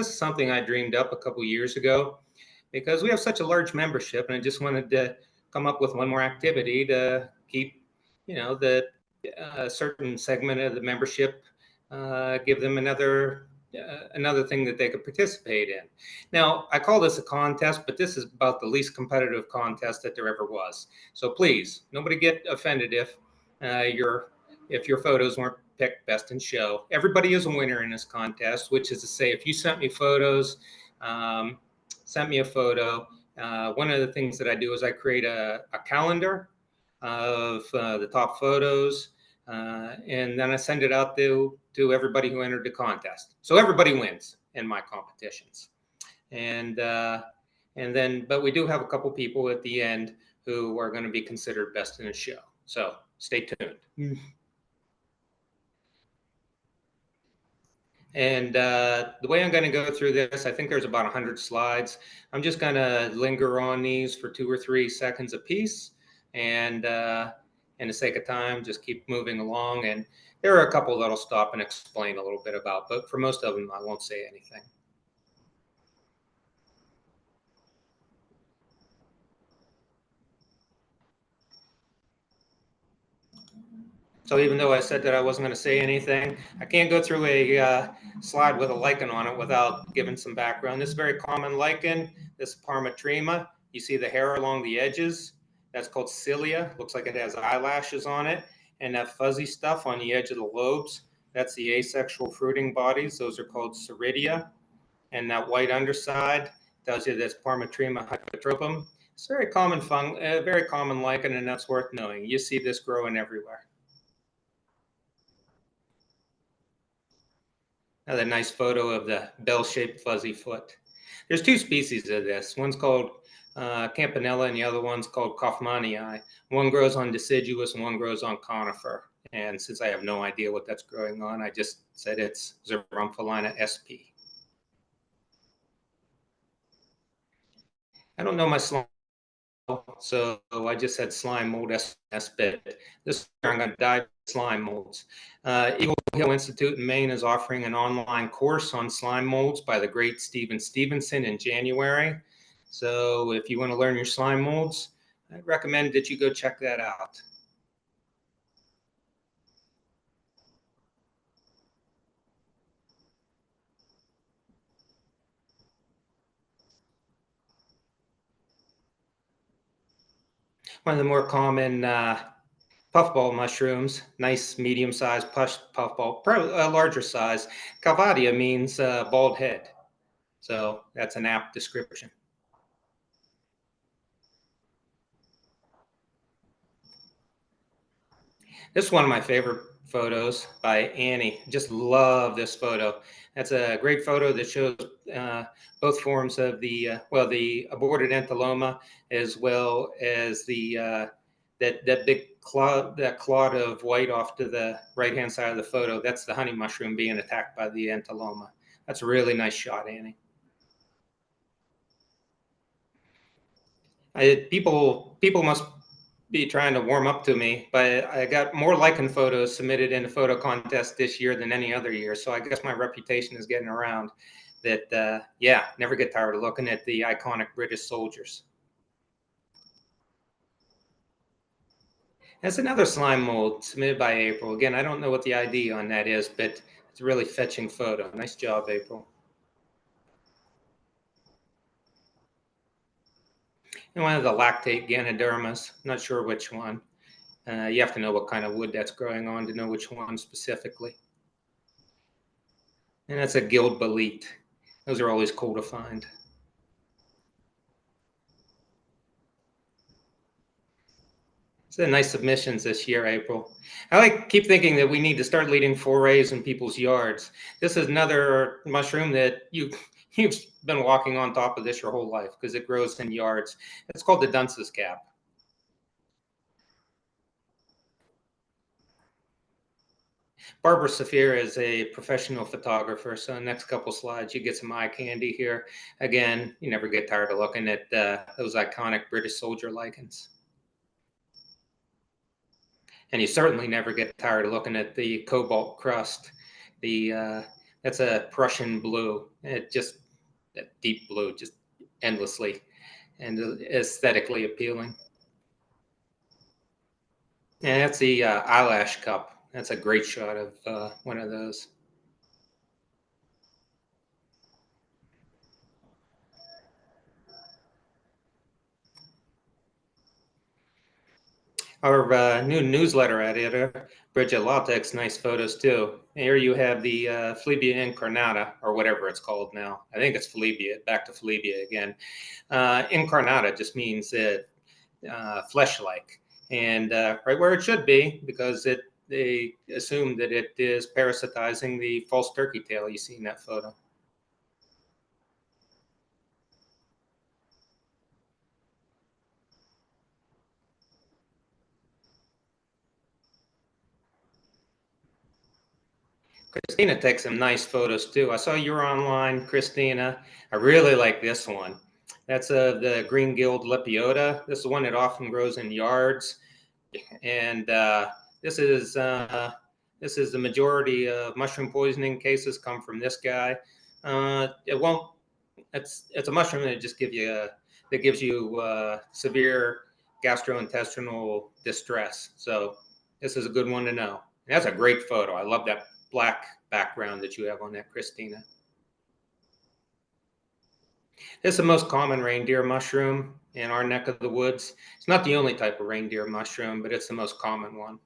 is something I dreamed up a couple years ago because we have such a large membership, and I just wanted to come up with one more activity to keep, the certain segment of the membership, give them another thing that they could participate in. Now, I call this a contest, but this is about the least competitive contest that there ever was. So please, nobody get offended if your photos weren't picked best in show. Everybody is a winner in this contest, which is to say, if you sent me photos, sent me a photo, one of the things that I do is I create a calendar of the top photos, and then I send it out to everybody who entered the contest. So everybody wins in my competitions. But we do have a couple people at the end who are going to be considered best in a show. So stay tuned. And the way I'm going to go through this, I think there's about 100 slides. I'm just going to linger on these for 2 or 3 seconds a piece. And in the sake of time, just keep moving along. And there are a couple that I'll stop and explain a little bit about, but for most of them, I won't say anything. So even though I said that I wasn't going to say anything, I can't go through a slide with a lichen on it without giving some background. This is a very common lichen. This is Parmatrema. You see the hair along the edges. That's called cilia. Looks like it has eyelashes on it. And that fuzzy stuff on the edge of the lobes, that's the asexual fruiting bodies. Those are called ceridia. And that white underside tells you that's Parmatrema hypotropum. It's a very common lichen, and that's worth knowing. You see this growing everywhere. Another nice photo of the bell-shaped fuzzy foot. There's 2 species of this. One's called Campanella and the other one's called Kaufmannii. One grows on deciduous and one grows on conifer. And since I have no idea what that's growing on, I just said it's Xeromphalina sp. I don't know my slime, so I just said slime mold sp. This year I'm going to dive into slime molds. Eagle Hill Institute in Maine is offering an online course on slime molds by the great Steven Stevenson in January. So if you want to learn your slime molds, I recommend that you go check that out. One of the more common puffball mushrooms, nice medium-sized puffball, a larger size. Calvadia means bald head. So that's an apt description. This is one of my favorite photos by Annie. Just love this photo. That's a great photo that shows both forms of the aborted entoloma, as well as the that big clod of white off to the right-hand side of the photo. That's the honey mushroom being attacked by the entoloma. That's a really nice shot, Annie. People must be trying to warm up to me, but I got more lichen photos submitted in the photo contest this year than any other year. So I guess my reputation is getting around that, never get tired of looking at the iconic British soldiers. That's another slime mold submitted by April. Again, I don't know what the ID on that is, but it's a really fetching photo. Nice job, April. And one of the lactate Ganodermas, not sure which one. You have to know what kind of wood that's growing on to know which one specifically. And that's a gild bolete. Those are always cool to find. It's a nice submissions this year, April. I keep thinking that we need to start leading forays in people's yards. This is another mushroom that you've been walking on top of this your whole life because it grows in yards. It's called the dunce's cap. Barbara Saphir is a professional photographer, so the next couple slides, you get some eye candy here. Again, you never get tired of looking at those iconic British soldier lichens. And you certainly never get tired of looking at the cobalt crust, the That's a Prussian blue. It just that deep blue, just endlessly and aesthetically appealing. And that's the eyelash cup. That's a great shot of one of those. Our new newsletter editor, Bridget Law, takes nice photos too. Here you have the Phlebia incarnata, or whatever it's called now. I think it's Phlebia, back to Phlebia again. Incarnata just means flesh-like, and right where it should be, because they assume that it is parasitizing the false turkey tail you see in that photo. Christina takes some nice photos too. I saw you were online, Christina. I really like this one. That's the green gill lepiota. This is one that often grows in yards, and this is this is the majority of mushroom poisoning cases come from this guy. It won't. It's a mushroom that just that gives you severe gastrointestinal distress. So this is a good one to know. And that's a great photo. I love that black background that you have on that, Christina. It's the most common reindeer mushroom in our neck of the woods. It's not the only type of reindeer mushroom, but it's the most common one.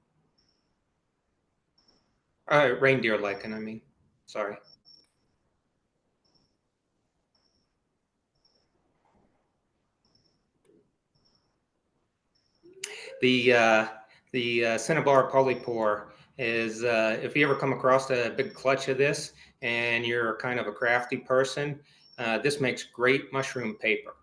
Reindeer lichen, I mean. Sorry. The Cinnabar polypore is, if you ever come across a big clutch of this and you're kind of a crafty person, this makes great mushroom paper.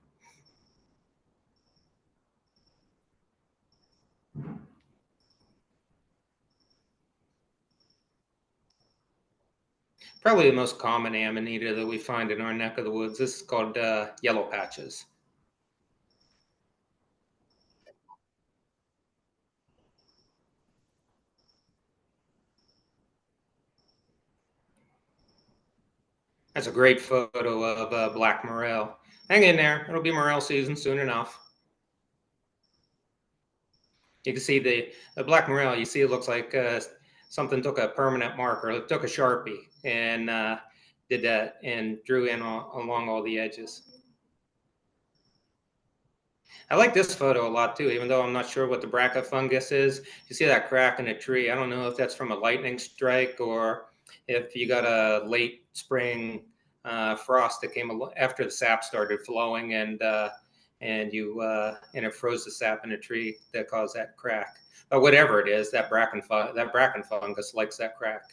Probably the most common amanita that we find in our neck of the woods. This is called yellow patches. That's a great photo of black morel. Hang in there. It'll be morel season soon enough. You can see the black morel. You see it looks like something took a permanent marker, took a Sharpie and did that and drew in along all the edges. I like this photo a lot too, even though I'm not sure what the braca fungus is. You see that crack in a tree. I don't know if that's from a lightning strike or if you got a late spring frost that came after the sap started flowing and it froze the sap in a tree that caused that crack. But whatever it is, that bracken fungus likes that crack.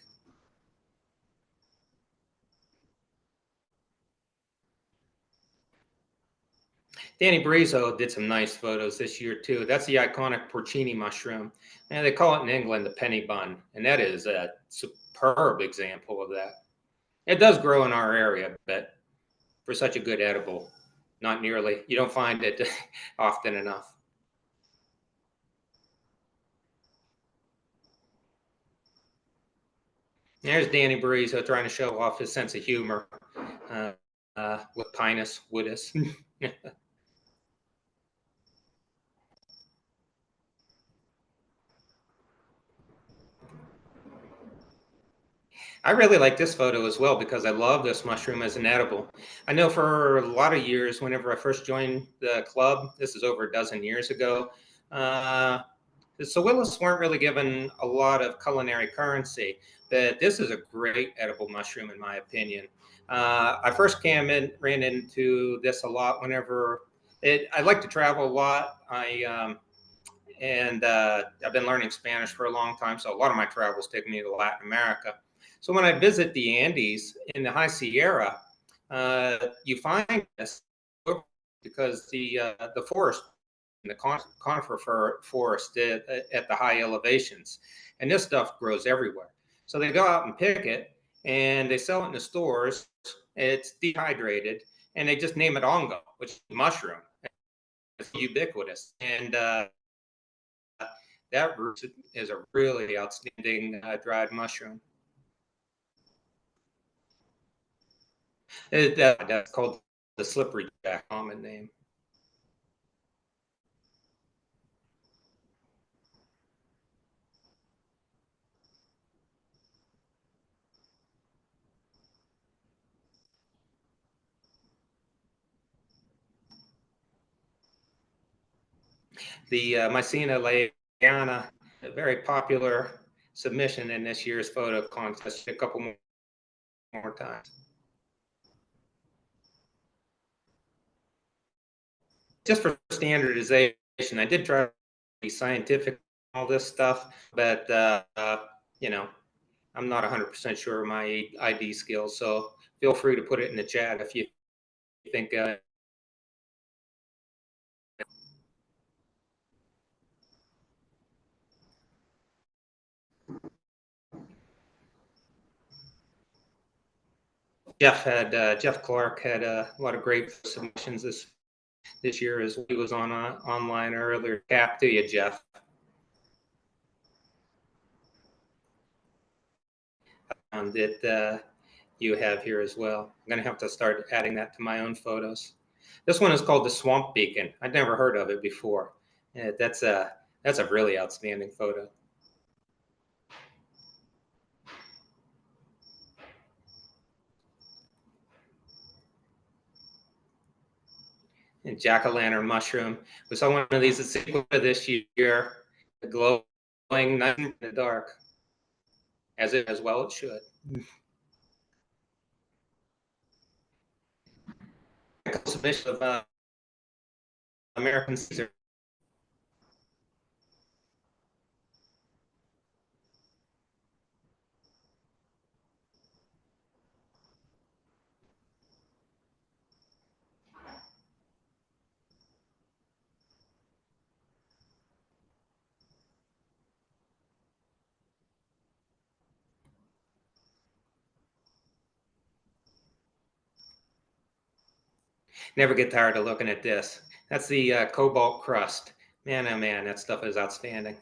Danny Brizo did some nice photos this year too. That's the iconic porcini mushroom, and they call it in England the penny bun, and that is a superb example of that. It does grow in our area, but for such a good edible, not nearly. You don't find it often enough. There's Danny Brizo trying to show off his sense of humor uh, with Pinus woodus. I really like this photo as well because I love this mushroom as an edible. I know for a lot of years, whenever I first joined the club, this is over a dozen years ago, the Sewillis weren't really given a lot of culinary currency, but this is a great edible mushroom in my opinion. I first ran into this a lot whenever I like to travel a lot. I've been learning Spanish for a long time, so a lot of my travels take me to Latin America. So when I visit the Andes in the High Sierra, you find this because the forest, the conifer forest at the high elevations, and this stuff grows everywhere. So they go out and pick it, and they sell it in the stores. It's dehydrated, and they just name it ongo, which is mushroom. It's ubiquitous, and that root is a really outstanding dried mushroom. That's called the slippery jack, common name. The Mycena leyana, a very popular submission in this year's photo contest, a couple more times. Just for standardization, I did try to be scientific, all this stuff, but you know, I'm not 100% sure of my ID skills. So feel free to put it in the chat if you think. Jeff Clark had a lot of great submissions this year as he was on online earlier. Cap to you, Jeff. That you have here as well. I'm gonna have to start adding that to my own photos. This one is called the Swamp Beacon. I'd never heard of it before. That's a really outstanding photo. And jack-o'-lantern mushroom. We saw one of these at Sequoia this year, glowing night in the dark, as well it should. Submission of American Caesar. Never get tired of looking at this. That's the cobalt crust. Man, oh man, that stuff is outstanding.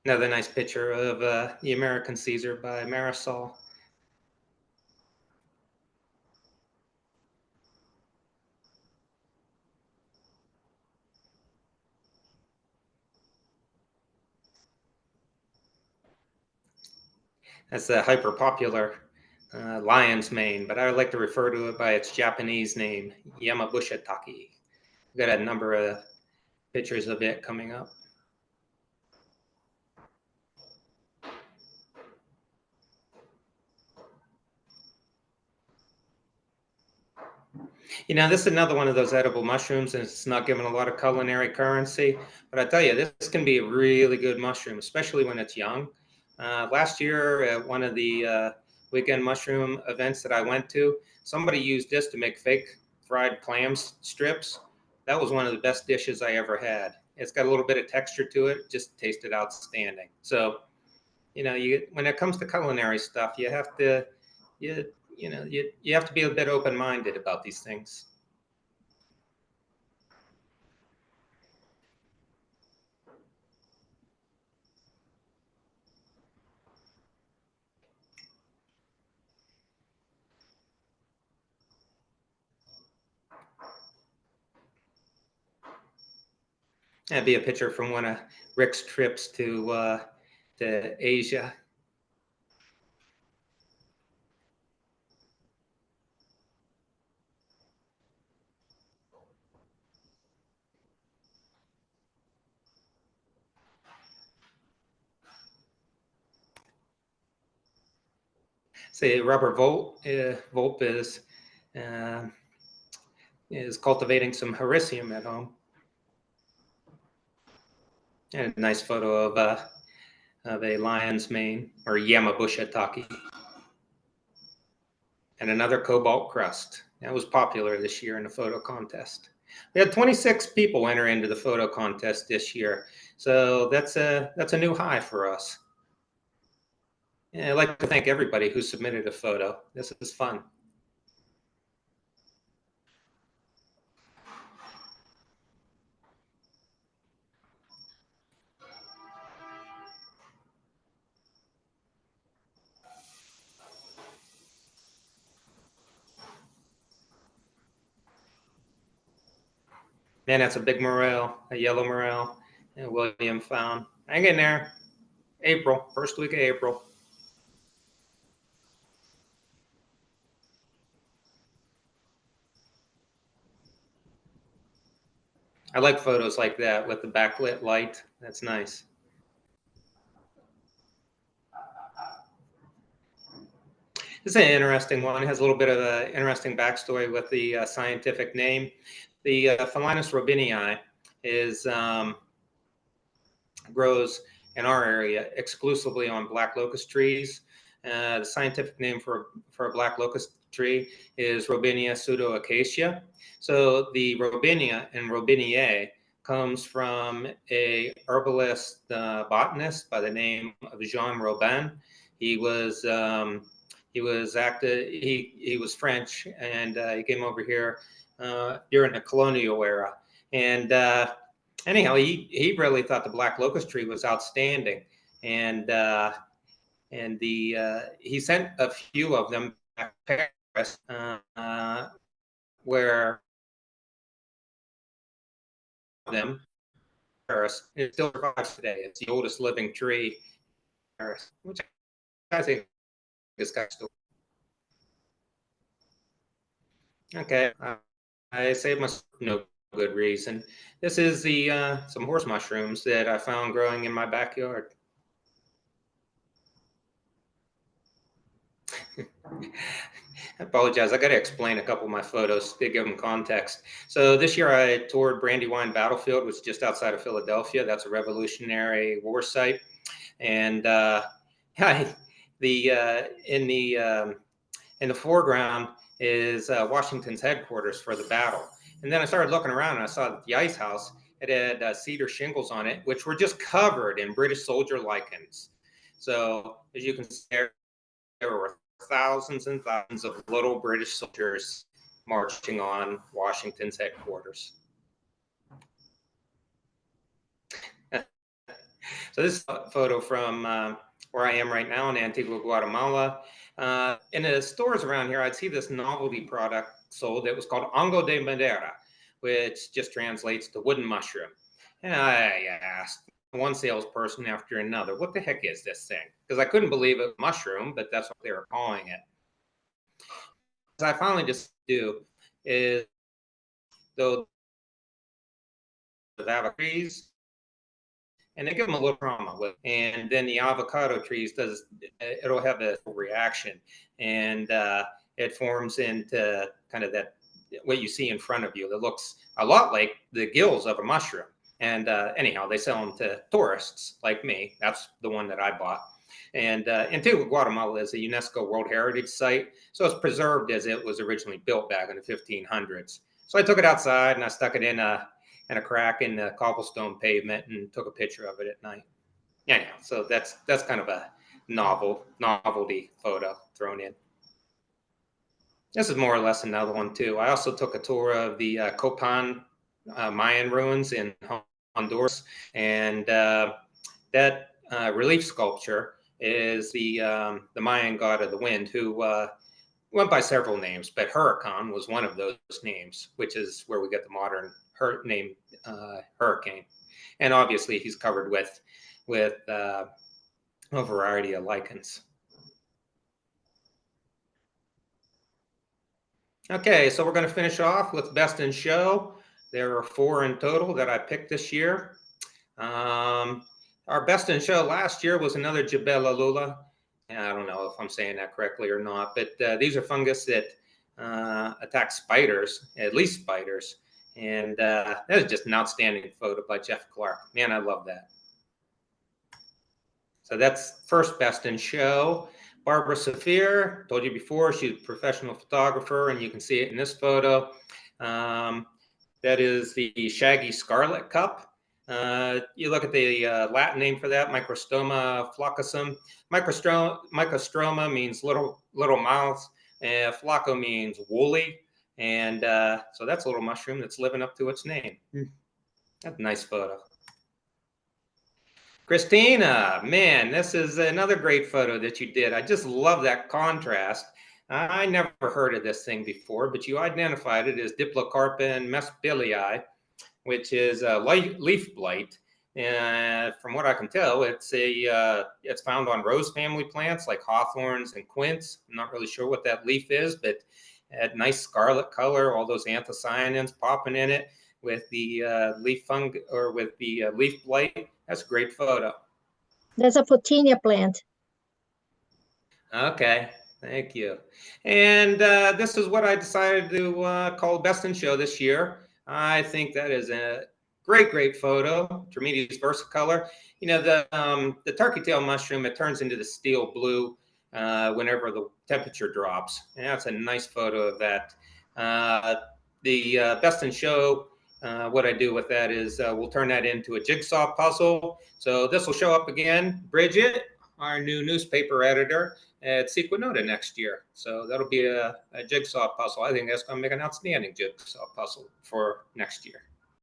Another nice picture of the American Caesar by Marisol. That's the hyper popular lion's mane, but I like to refer to it by its Japanese name, Yamabusha Taki. We've got a number of pictures of it coming up. You know, this is another one of those edible mushrooms, and it's not given a lot of culinary currency. But I tell you, this can be a really good mushroom, especially when it's young. Last year, at one of the weekend mushroom events that I went to, somebody used this to make fake fried clams strips. That was one of the best dishes I ever had. It's got a little bit of texture to it, just tasted outstanding. So, you know, when it comes to culinary stuff, you have to, you have to be a bit open-minded about these things. That'd be a picture from one of Rick's trips to Asia. Say Robert Volp uh, is cultivating some hericium at home. And a nice photo of a lion's mane or Yamabusha Taki. And another cobalt crust. That was popular this year in the photo contest. We had 26 people enter into the photo contest this year. So that's a new high for us. And I'd like to thank everybody who submitted a photo. This is fun. Man, that's a big morel, a yellow morel, and William found. Hang in there. April, first week of April. I like photos like that with the backlit light. That's nice. This is an interesting one. It has a little bit of an interesting backstory with the scientific name. The Phalaenus robineae is grows in our area exclusively on black locust trees. The scientific name for a black locust tree is Robinia pseudoacacia. So the Robinia and Robineae comes from a herbalist botanist by the name of Jean Robin. He was active. He was French, and he came over here during the colonial era. And anyhow, he really thought the black locust tree was outstanding, and he sent a few of them back to Paris, where them Paris it still survives today. It's the oldest living tree in Paris, which I think is kind of still okay. I saved myself no good reason. This is the some horse mushrooms that I found growing in my backyard. I apologize. I got to explain a couple of my photos to give them context. So this year I toured Brandywine Battlefield, which is just outside of Philadelphia. That's a Revolutionary War site, and the in the foreground is Washington's headquarters for the battle. And then I started looking around and I saw that the ice house it had cedar shingles on it, which were just covered in British soldier lichens. So as you can see, there were thousands and thousands of little British soldiers marching on Washington's headquarters. So this is a photo from where I am right now in Antigua, Guatemala. In the stores around here, I'd see this novelty product sold that was called hongo de madera, which just translates to wooden mushroom. And I asked one salesperson after another, what the heck is this thing? Because I couldn't believe it was mushroom, but that's what they were calling it. What I finally just do is those avocado trees, and they give them a little trauma with, and then the avocado trees it'll have a reaction, and it forms into kind of that what you see in front of you that looks a lot like the gills of a mushroom. And anyhow, they sell them to tourists like me. That's the one that I bought. And Antigua, Guatemala is a UNESCO World Heritage Site, so it's preserved as it was originally built back in the 1500s. So I took it outside and I stuck it in a crack in the cobblestone pavement and took a picture of it at night. Yeah, so that's kind of a novelty photo thrown in. This is more or less another one too. I also took a tour of the Copan Mayan ruins in Honduras, and that relief sculpture is the Mayan god of the wind, who went by several names, but Huracan was one of those names, which is where we get the modern name hurricane. And obviously, he's covered with a variety of lichens. Okay, so we're going to finish off with best in show. There are 4 in total that I picked this year. Our best in show last year was another Gibellulula. I don't know if I'm saying that correctly or not, but these are fungus that attack spiders, at least spiders. And that is just an outstanding photo by Jeff Clark. Man, I love that. So that's first best in show. Barbara Saphir, told you before, she's a professional photographer, and you can see it in this photo. That is the shaggy scarlet cup. You look at the Latin name for that, Microstoma flaccusum. Microstroma means little mouth, and flacco means woolly. And so that's a little mushroom that's living up to its name. That's a nice photo. Christina, man, this is another great photo that you did. I just love that contrast. I never heard of this thing before, but you identified it as Diplocarpon mespilii, which is leaf blight. And from what I can tell, it's found on rose family plants like hawthorns and quince. I'm not really sure what that leaf is, but it had nice scarlet color, all those anthocyanins popping in it with the leaf fungus or with the leaf blight. That's a great photo. That's a Photinia plant. Okay, thank you. And this is what I decided to call Best in Show this year. I think that is a great photo. Trametes versicolor. You know, the turkey tail mushroom, it turns into the steel blue whenever the temperature drops. And that's a nice photo of that. The Best in Show, what I do with that is we'll turn that into a jigsaw puzzle. So this will show up again. Bridget, our new newspaper editor at Sequinota next year. So that'll be a jigsaw puzzle. I think that's going to make an outstanding jigsaw puzzle for next year.